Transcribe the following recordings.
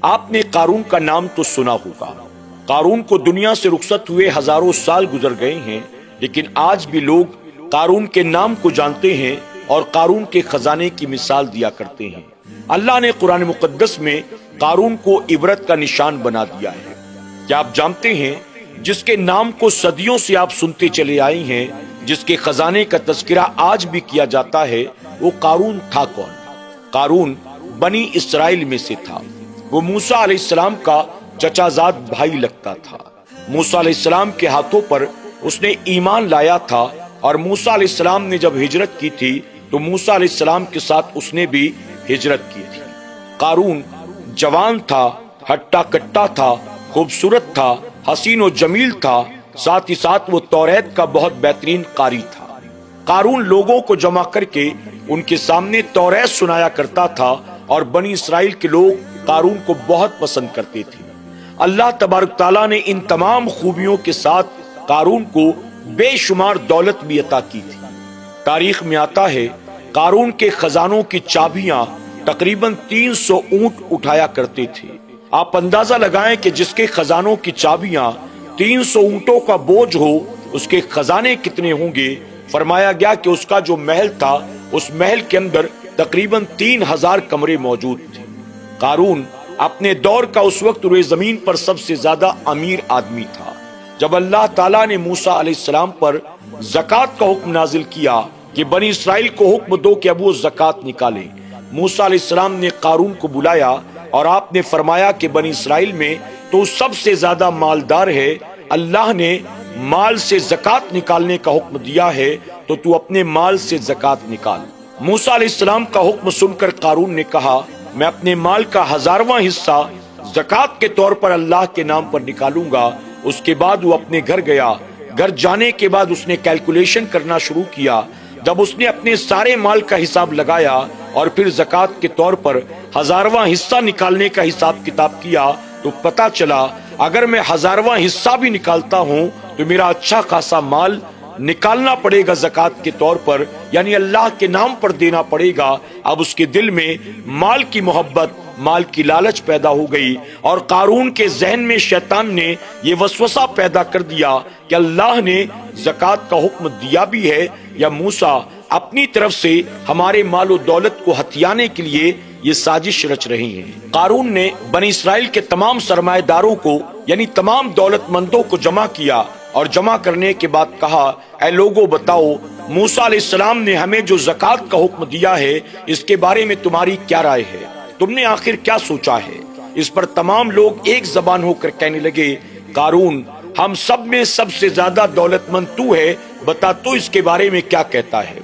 آپ نے قارون کا نام تو سنا ہوگا۔ قارون کو دنیا سے رخصت ہوئے ہزاروں سال گزر گئے ہیں، لیکن آج بھی لوگ قارون کے نام کو جانتے ہیں اور قارون کے خزانے کی مثال دیا کرتے ہیں۔ اللہ نے قرآن مقدس میں قارون کو عبرت کا نشان بنا دیا ہے۔ کیا آپ جانتے ہیں جس کے نام کو صدیوں سے آپ سنتے چلے آئے ہیں، جس کے خزانے کا تذکرہ آج بھی کیا جاتا ہے، وہ قارون تھا کون؟ قارون بنی اسرائیل میں سے تھا۔ وہ موسیٰ علیہ السلام کا چچا زاد بھائی لگتا تھا۔ موسیٰ علیہ السلام کے ہاتھوں پر اس نے ایمان لایا تھا، اور موسیٰ علیہ السلام نے جب ہجرت کی تھی تو موسیٰ علیہ السلام کے ساتھ اس نے بھی ہجرت کی تھی۔ قارون جوان تھا، ہٹا کٹا تھا، خوبصورت تھا، حسین و جمیل تھا، ساتھ ہی ساتھ وہ توریت کا بہت بہترین قاری تھا۔ قارون لوگوں کو جمع کر کے ان کے سامنے توریت سنایا کرتا تھا، اور بنی اسرائیل کے لوگ قارون کو بہت پسند کرتے تھے۔ اللہ تبارک تعالیٰ نے ان تمام خوبیوں کے ساتھ قارون کو بے شمار دولت بھی عطا کی تھی۔ تاریخ میں آتا ہے قارون کے خزانوں کی چابیاں تقریباً 300 اونٹ اٹھایا کرتے تھے۔ آپ اندازہ لگائیں کہ جس کے خزانوں کی چابیاں 300 اونٹوں کا بوجھ ہو، اس کے خزانے کتنے ہوں گے۔ فرمایا گیا کہ اس کا جو محل تھا، اس محل کے اندر تقریباً 3000 کمرے موجود تھے۔ قارون اپنے دور کا اس وقت روئے زمین پر سب سے زیادہ امیر آدمی تھا۔ جب اللہ تعالیٰ نے موسیٰ علیہ السلام پر زکوٰۃ کا حکم نازل کیا کہ بنی اسرائیل کو حکم دو کہ اب وہ زکوٰۃ نکالیں، موسیٰ علیہ السلام نے قارون کو بلایا اور آپ نے فرمایا کہ بنی اسرائیل میں تو سب سے زیادہ مالدار ہے، اللہ نے مال سے زکوٰۃ نکالنے کا حکم دیا ہے، تو تو اپنے مال سے زکوٰۃ نکال۔ موسیٰ علیہ السلام کا حکم سن کر قارون نے کہا، میں اپنے مال کا 1000واں حصہ زکوٰۃ کے طور پر اللہ کے نام پر نکالوں گا۔ اس کے بعد وہ اپنے گھر گیا۔ گھر جانے کے بعد اس نے کیلکولیشن کرنا شروع کیا۔ جب اس نے اپنے سارے مال کا حساب لگایا اور پھر زکوٰۃ کے طور پر 1000واں حصہ نکالنے کا حساب کتاب کیا، تو پتا چلا اگر میں 1000واں حصہ بھی نکالتا ہوں تو میرا اچھا خاصا مال نکالنا پڑے گا زکوٰۃ کے طور پر، یعنی اللہ کے نام پر دینا پڑے گا۔ اب اس کے دل میں مال کی محبت، مال کی لالچ پیدا ہو گئی، اور قارون کے ذہن میں شیطان نے یہ وسوسہ پیدا کر دیا کہ اللہ نے زکوٰۃ کا حکم دیا بھی ہے، یا موسیٰ اپنی طرف سے ہمارے مال و دولت کو ہتھیانے کے لیے یہ سازش رچ رہی ہیں۔ قارون نے بنی اسرائیل کے تمام سرمایہ داروں کو، یعنی تمام دولت مندوں کو جمع کیا، اور جمع کرنے کے بعد کہا، اے لوگوں بتاؤ، موسیٰ علیہ السلام نے ہمیں جو زکوٰۃ کا حکم دیا ہے، اس کے بارے میں تمہاری کیا رائے ہے؟ تم نے آخر کیا سوچا ہے؟ اس پر تمام لوگ ایک زبان ہو کر کہنے لگے، قارون، ہم سب میں سب سے زیادہ دولت مند تو ہے، بتا تو اس کے بارے میں کیا کہتا ہے؟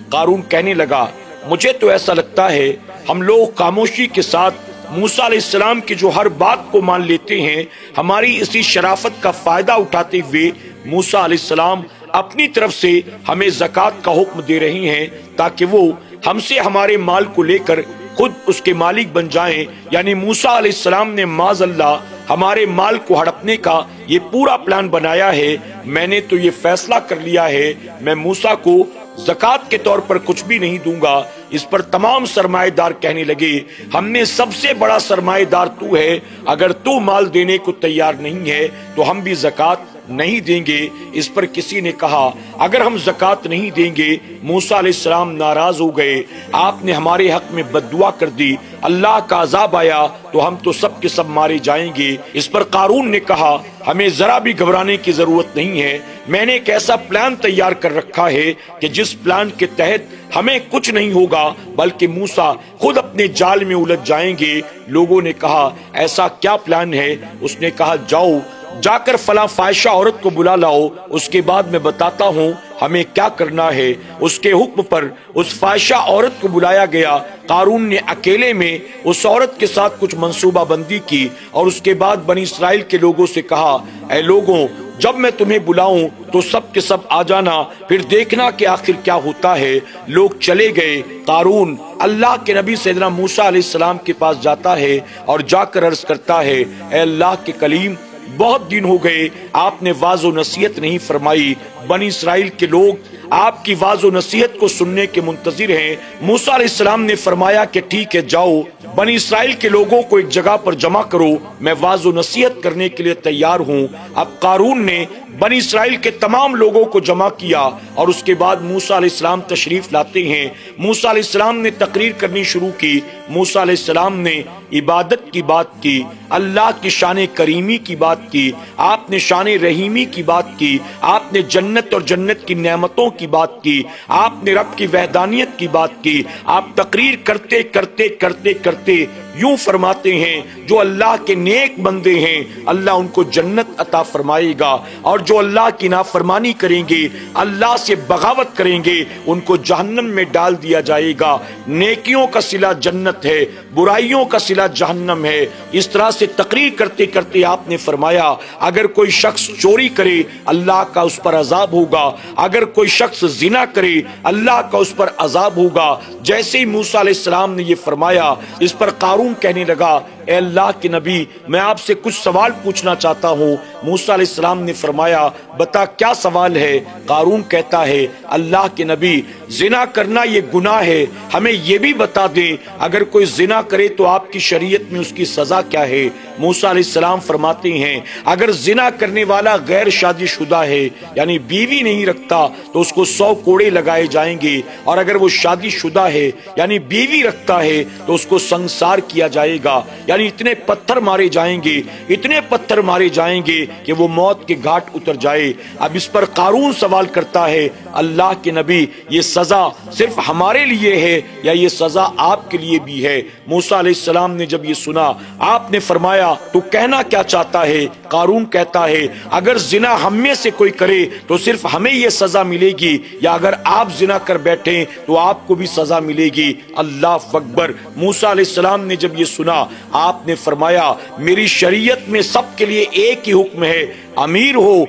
قارون کہنے لگا، مجھے تو ایسا لگتا ہے ہم لوگ خاموشی کے ساتھ موسیٰ علیہ السلام کی جو ہر بات کو مان لیتے ہیں، ہماری اسی شرافت کا فائدہ اٹھاتے ہوئے موسیٰ علیہ السلام اپنی طرف سے ہمیں زکوٰۃ کا حکم دے رہی ہیں، تاکہ وہ ہم سے ہمارے مال کو لے کر خود اس کے مالک بن جائیں۔ یعنی موسیٰ علیہ السلام نے معاذ اللہ ہمارے مال کو ہڑپنے کا یہ پورا پلان بنایا ہے۔ میں نے تو یہ فیصلہ کر لیا ہے، میں موسیٰ کو زکوٰۃ کے طور پر کچھ بھی نہیں دوں گا۔ اس پر تمام سرمایہ دار کہنے لگے، ہم میں سب سے بڑا سرمایہ دار تو ہے، اگر تو مال دینے کو تیار نہیں ہے تو ہم بھی زکوٰۃ نہیں دیں گے۔ اس پر کسی نے کہا، اگر ہم زکوٰۃ نہیں دیں گے، موسیٰ علیہ السلام ناراض ہو گئے، آپ نے ہمارے حق میں بد دعا کر دی، اللہ کا عذاب آیا تو ہم تو سب کے سب مارے جائیں گے۔ اس پر قارون نے کہا، ہمیں ذرا بھی گھبرانے کی ضرورت نہیں ہے، میں نے ایک ایسا پلان تیار کر رکھا ہے کہ جس پلان کے تحت ہمیں کچھ نہیں ہوگا، بلکہ موسیٰ خود اپنے جال میں الجھ جائیں گے۔ لوگوں نے کہا، ایسا کیا پلان ہے؟ اس نے کہا، جاؤ جا کر فلاں فاحشہ عورت کو بلا لاؤ، اس کے بعد میں بتاتا ہوں ہمیں کیا کرنا ہے۔ اس کے حکم پر اس فاحشہ عورت کو بلایا گیا۔ قارون نے اکیلے میں اس عورت کے ساتھ کچھ منصوبہ بندی کی، اور اس کے بعد بنی اسرائیل کے لوگوں سے کہا، اے لوگوں، جب میں تمہیں بلاؤں تو سب کے سب آ جانا، پھر دیکھنا کہ آخر کیا ہوتا ہے۔ لوگ چلے گئے۔ قارون اللہ کے نبی سیدنا موسیٰ علیہ السلام کے پاس جاتا ہے اور جا کر عرض کرتا ہے، اے اللہ کے کلیم، بہت دن ہو گئے آپ نے واعظ و نصیحت نہیں فرمائی، بنی اسرائیل کے لوگ آپ کی واز و نصیحت کو سننے کے منتظر ہیں۔ موسیٰ علیہ السلام نے فرمایا کہ ٹھیک ہے، جاؤ بنی اسرائیل کے لوگوں کو ایک جگہ پر جمع کرو، میں واز و نصیحت کرنے کے لیے تیار ہوں۔ اب قارون نے بنی اسرائیل کے تمام لوگوں کو جمع کیا اور اس کے بعد موسیٰ علیہ السلام تشریف لاتے ہیں۔ موسیٰ علیہ السلام نے تقریر کرنی شروع کی۔ موسیٰ علیہ السلام نے عبادت کی بات کی، اللہ کی شان کریمی کی بات کی، آپ نے شان رحیمی کی بات کی، آپ نے جنت اور جنت کی نعمتوں کی بات کی، آپ نے رب کی وحدانیت کی بات کی۔ آپ تقریر کرتے کرتے کرتے کرتے یوں فرماتے ہیں جو اللہ کے نیک بندے ہیں اللہ ان کو جنت عطا فرمائے گا، اور جو اللہ کی نافرمانی کریں گے، اللہ سے بغاوت کریں گے، ان کو جہنم میں ڈال دیا جائے گا۔ نیکیوں کا صلہ جنت ہے، برائیوں کا صلہ جہنم ہے۔ اس طرح سے تقریر کرتے کرتے آپ نے فرمایا اگر کوئی شخص چوری کرے اللہ کا اس پر عذاب ہوگا، اگر کوئی شخص زنا کرے اللہ کا اس پر عذاب ہوگا۔ جیسے ہی موسیٰ علیہ السلام نے یہ فرمایا، اس پر قارون کہنے لگا اے اللہ کے نبی میں آپ سے کچھ سوال پوچھنا چاہتا ہوں۔ موسیٰ علیہ السلام نے فرمایا بتا کیا سوال ہے؟ قارون کہتا ہے اللہ کے نبی زنا کرنا یہ گناہ ہے، ہمیں یہ بھی بتا دیں اگر کوئی زنا کرے تو آپ کی شریعت میں اس کی سزا کیا ہے؟ موسیٰ علیہ السلام فرماتے ہیں اگر زنا کرنے والا غیر شادی شدہ ہے یعنی بیوی نہیں رکھتا تو اس کو 100 کوڑے لگائے جائیں گے، اور اگر وہ شادی شدہ ہے یعنی بیوی رکھتا ہے تو اس کو سنسار کیا جائے گا، یعنی اتنے پتھر مارے جائیں گے، اتنے پتھر مارے جائیں گے کہ وہ موت کے گھاٹ اتر جائے۔ اب اس پر قارون سوال کرتا ہے اللہ کے نبی یہ سزا صرف ہمارے لیے ہے یا یہ سزا آپ کے لیے بھی ہے؟ موسیٰ علیہ السلام نے جب یہ سنا آپ نے فرمایا تو کہنا کیا چاہتا ہے؟ قارون کہتا ہے اگر زنا ہم میں سے کوئی کرے تو صرف ہمیں یہ سزا ملے گی، یا اگر آپ زنا کر بیٹھیں تو آپ کو بھی سزا ملے گی۔ اللہ اکبر۔ موسیٰ علیہ السلام نے جب یہ سنا آپ نے فرمایا میری شریعت میں سب کے لیے ایک ہی حکم ہے، امیر ہو،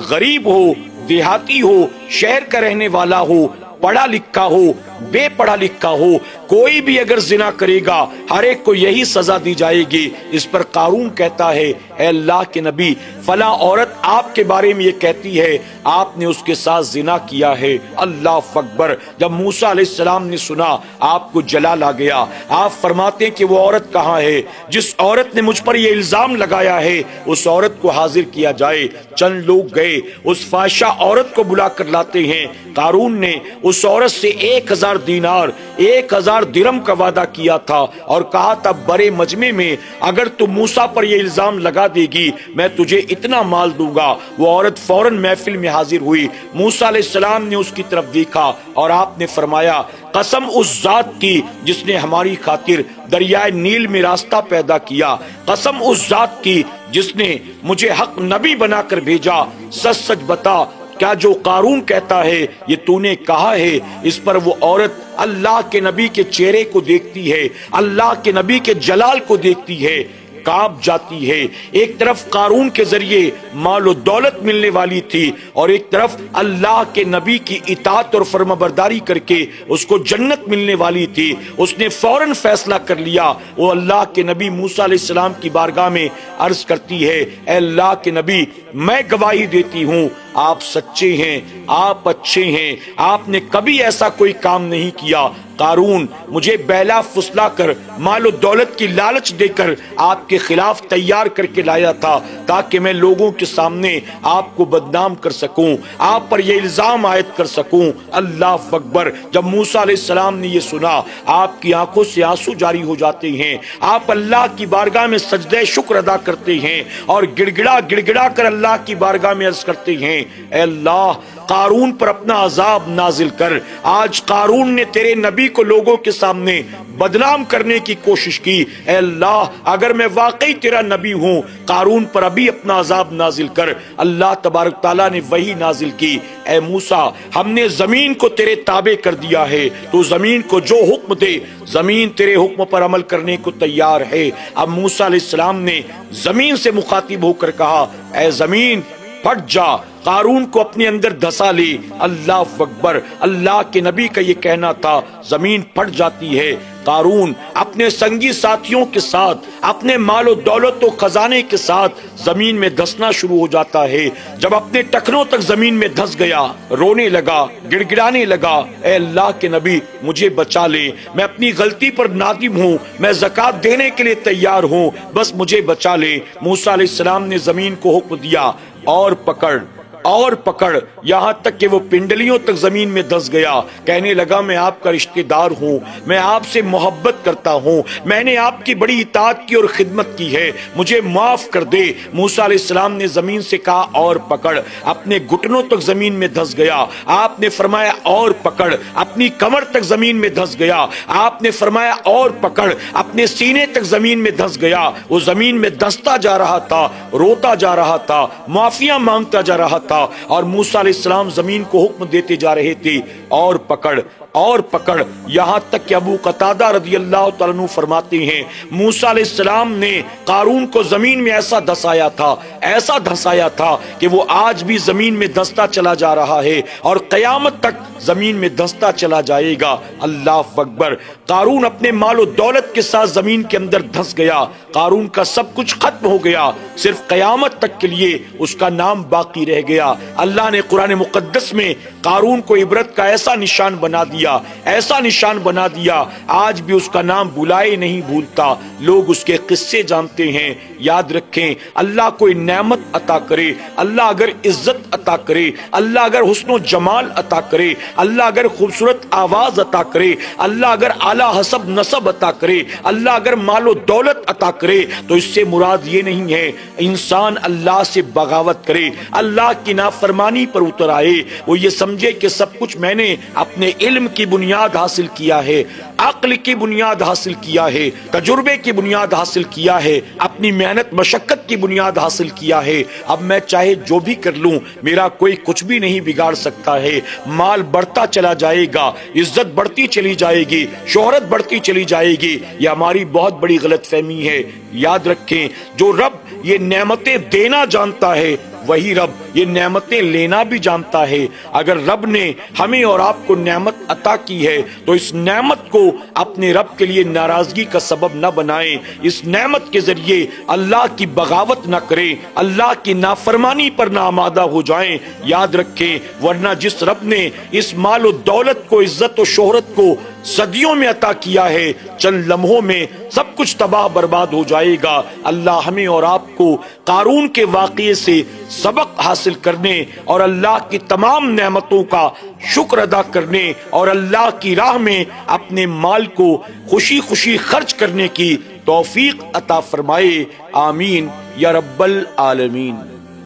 غریب ہو، دیہاتی ہو، شہر کا رہنے والا ہو، پڑھا لکھا ہو، بے پڑھا لکھا ہو، کوئی بھی اگر زنا کرے گا ہر ایک کو یہی سزا دی جائے گی۔ اس پر قارون کہتا ہے اے اللہ کے نبی فلاں عورت آپ کے بارے میں یہ کہتی ہے آپ نے اس کے ساتھ زنا کیا ہے۔ اللہ اکبر۔ جب موسیٰ علیہ السلام نے سنا آپ کو جلال آ گیا۔ آپ فرماتے ہیں کہ وہ عورت کہاں ہے؟ جس عورت نے مجھ پر یہ الزام لگایا ہے اس عورت کو حاضر کیا جائے۔ چند لوگ گئے اس فاحشہ عورت کو بلا کر لاتے ہیں۔ قارون نے اس عورت سے 1000 دینار 1000 درہم کا وعدہ کیا تھا اور کہا تھا بڑے مجمع میں اگر تو موسیٰ پر یہ الزام لگا دے گی میں تجھے اتنا مال دوں گا۔ وہ عورت فوراً محفل میں حاضر ہوئی۔ موسیٰ علیہ السلام نے اس کی طرف دیکھا اور آپ نے فرمایا قسم اس ذات کی جس نے ہماری خاطر دریائے نیل میں راستہ پیدا کیا، قسم اس ذات کی جس نے مجھے حق نبی بنا کر بھیجا، سچ سچ بتا کیا جو قارون کہتا ہے یہ تو نے کہا ہے؟ اس پر وہ عورت اللہ کے نبی کے چہرے کو دیکھتی ہے، اللہ کے نبی کے جلال کو دیکھتی ہے، کانپ جاتی ہے۔ ایک طرف قارون کے ذریعے مال و دولت ملنے والی تھی اور ایک طرف اللہ کے نبی کی اطاعت اور فرمانبرداری کر کے اس کو جنت ملنے والی تھی۔ اس نے فوراً فیصلہ کر لیا۔ وہ اللہ کے نبی موسیٰ علیہ السلام کی بارگاہ میں عرض کرتی ہے اے اللہ کے نبی میں گواہی دیتی ہوں آپ سچے ہیں، آپ اچھے ہیں، آپ نے کبھی ایسا کوئی کام نہیں کیا۔ قارون مجھے بیلا فسلا کر مال و دولت کی لالچ دے کر آپ کے خلاف تیار کر کے لایا تھا تاکہ میں لوگوں کے سامنے آپ کو بدنام کر سکوں، آپ پر یہ الزام عائد کر سکوں۔ اللہ اکبر۔ جب موسیٰ علیہ السلام نے یہ سنا آپ کی آنکھوں سے آنسو جاری ہو جاتے ہیں، آپ اللہ کی بارگاہ میں سجدہ شکر ادا کرتے ہیں اور گڑ گڑا کر اللہ کی بارگاہ میں عرض کرتے ہیں اے اللہ قارون پر اپنا عذاب نازل کر۔ آج قارون نے تیرے نبی کو لوگوں کے سامنے بدنام کرنے کی کوشش کی، اے اللہ اگر میں واقعی تیرا نبی ہوں قارون پر ابھی اپنا عذاب نازل کر۔ اللہ تبارک تعالیٰ نے وحی نازل کی اے موسیٰ ہم نے زمین کو تیرے تابع کر دیا ہے، تو زمین کو جو حکم دے زمین تیرے حکم پر عمل کرنے کو تیار ہے۔ اب موسیٰ علیہ السلام نے زمین سے مخاطب ہو کر کہا اے زمین پھٹ جا، قارون کو اپنے اندر دھسا لے۔ اللہ اکبر۔ اللہ کے نبی کا یہ کہنا تھا، زمین پھٹ جاتی ہے۔ قارون اپنے سنگی ساتھیوں کے ساتھ اپنے مال و دولت و خزانے کے ساتھ زمین میں دھسنا شروع ہو جاتا ہے۔ جب اپنے ٹخنوں تک زمین میں دھس گیا، رونے لگا، گڑ گڑانے لگا، اے اللہ کے نبی مجھے بچا لے، میں اپنی غلطی پر نادم ہوں، میں زکوٰۃ دینے کے لیے تیار ہوں، بس مجھے بچا لے۔ موسیٰ علیہ السلام نے زمین کو حکم دیا اور پکڑ اور پکڑ، یہاں تک کہ وہ پنڈلیوں تک زمین میں دھس گیا۔ کہنے لگا میں آپ کا رشتہ دار ہوں، میں آپ سے محبت کرتا ہوں، میں نے آپ کی بڑی اطاعت کی اور خدمت کی ہے، مجھے معاف کر دے۔ موسیٰ علیہ السلام نے زمین سے کہا اور پکڑ، اپنے گھٹنوں تک زمین میں دھس گیا۔ آپ نے فرمایا اور پکڑ، اپنی کمر تک زمین میں دھس گیا۔ آپ نے فرمایا اور پکڑ، اپنے سینے تک زمین میں دھس گیا۔ وہ زمین میں دھستا جا رہا تھا، روتا جا رہا تھا، معافیاں مانگتا جا رہا تھا، اور موسیٰ علیہ السلام زمین کو حکم دیتے جا رہے تھے اور پکڑ اور پکڑ، یہاں تک کہ ابو قتادہ رضی اللہ تعالیٰ عنہ فرماتے ہیں موسیٰ علیہ السلام نے قارون کو زمین میں ایسا دھسایا تھا کہ وہ آج بھی زمین میں دھستا چلا جا رہا ہے اور قیامت تک زمین میں دھستا چلا جائے گا۔ اللہ اکبر۔ قارون اپنے مال و دولت کے ساتھ زمین کے اندر دھس گیا، قارون کا سب کچھ ختم ہو گیا، صرف قیامت تک کے لیے اس کا نام باقی رہ گیا۔ اللہ نے قرآن مقدس میں قارون کو عبرت کا ایسا نشان بنا دیا، ایسا نشان بنا دیا، آج بھی اس کا نام بلائے نہیں بھولتا، لوگ اس کے قصے جانتے ہیں۔ یاد رکھیں، اللہ کوئی نعمت عطا کرے، اللہ اگر عزت عطا کرے، اللہ اگر حسن و جمال عطا کرے، اللہ اگر خوبصورت آواز عطا کرے، اللہ اگر اعلیٰ حسب نسب عطا کرے، اللہ اگر مال و دولت عطا کرے، تو اس سے مراد یہ نہیں ہے انسان اللہ سے بغاوت کرے، اللہ کی نافرمانی پر اتر آئے، وہ یہ سمجھے کہ سب کچھ میں نے اپنے علم کی بنیاد حاصل کیا ہے، عقل کی بنیاد حاصل کیا ہے، تجربے کی بنیاد حاصل کیا ہے، اپنی محنت مشقت کی بنیاد حاصل کیا ہے، اب میں چاہے جو بھی کر لوں میرا کوئی کچھ بھی نہیں بگاڑ سکتا ہے۔ مال بڑھتا چلا جائے گا، عزت بڑھتی چلی جائے گی، شہرت بڑھتی چلی جائے گی، یہ ہماری بہت بڑی غلط فہمی ہے۔ یاد رکھیں، جو رب یہ نعمتیں دینا جانتا ہے وہی رب یہ نعمتیں لینا بھی جانتا ہے۔ اگر رب نے ہمیں اور آپ کو نعمت عطا کی ہے تو اس نعمت کو اپنے رب کے لیے ناراضگی کا سبب نہ بنائیں، اس نعمت کے ذریعے اللہ کی بغاوت نہ کریں، اللہ کی نافرمانی پر نہ آمادہ ہو جائیں۔ یاد رکھیں، ورنہ جس رب نے اس مال و دولت کو، عزت و شہرت کو صدیوں میں عطا کیا ہے، چند لمحوں میں سب کچھ تباہ برباد ہو جائے گا۔ اللہ ہمیں اور آپ کو قارون کے واقعے سے سبق حاصل کرنے اور اللہ کی تمام نعمتوں کا شکر ادا کرنے اور اللہ کی راہ میں اپنے مال کو خوشی خوشی خرچ کرنے کی توفیق عطا فرمائے، آمین یا رب العالمین۔